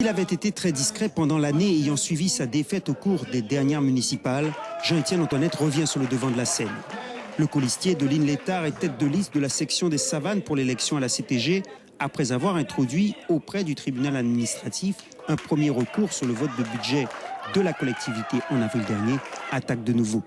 Il avait été très discret pendant l'année ayant suivi sa défaite au cours des dernières municipales. Jean-Étienne Antoinette revient sur le devant de la scène. Le colistier de Lynn Létard est tête de liste de la section des Savanes pour l'élection à la CTG, après avoir introduit auprès du tribunal administratif un premier recours sur le vote de budget de la collectivité en avril dernier, attaque de nouveau.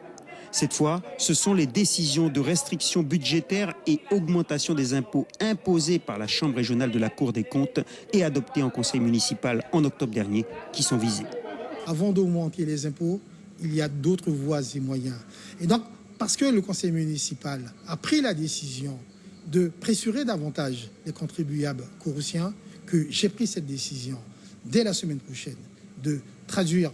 Cette fois, ce sont les décisions de restriction budgétaire et augmentation des impôts imposées par la Chambre régionale de la Cour des comptes et adoptées en conseil municipal en octobre dernier qui sont visées. Avant d'augmenter les impôts, il y a d'autres voies et moyens. Et donc, parce que le conseil municipal a pris la décision de pressurer davantage les contribuables courrouciens, que j'ai pris cette décision dès la semaine prochaine de traduire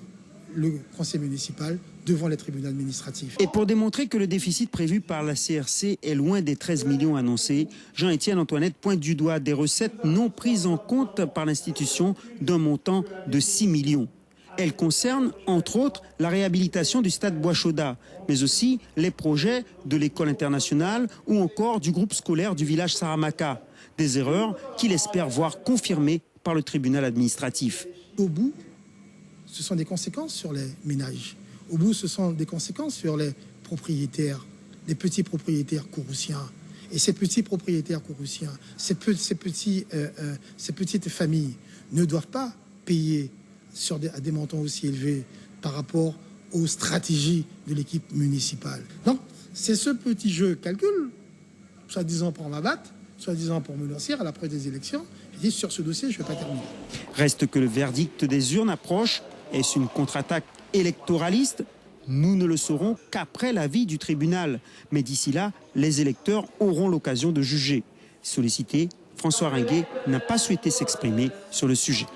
le conseil municipal devant les tribunaux administratifs. Et pour démontrer que le déficit prévu par la CRC est loin des 13 millions annoncés, Jean-Étienne Antoinette pointe du doigt des recettes non prises en compte par l'institution d'un montant de 6 millions. Elles concernent, entre autres, la réhabilitation du stade Bois-Chaudat, mais aussi les projets de l'école internationale ou encore du groupe scolaire du village Saramaka. Des erreurs qu'il espère voir confirmées par le tribunal administratif. Au bout, ce sont des conséquences sur les ménages. Au bout, ce sont des conséquences sur les propriétaires, les petits propriétaires courrouciens. Et ces petits propriétaires courrouciens, ces petites familles ne doivent pas payer à des montants aussi élevés par rapport aux stratégies de l'équipe municipale. Donc, c'est ce petit jeu calcul, soi-disant pour m'abattre, soi-disant pour me lancer à l'après des élections. Je dis, sur ce dossier, je ne vais pas terminer. Reste que le verdict des urnes approche. Est-ce une contre-attaque électoraliste? Nous ne le saurons qu'après l'avis du tribunal. Mais d'ici là, les électeurs auront l'occasion de juger. Sollicité, François Ringuet n'a pas souhaité s'exprimer sur le sujet.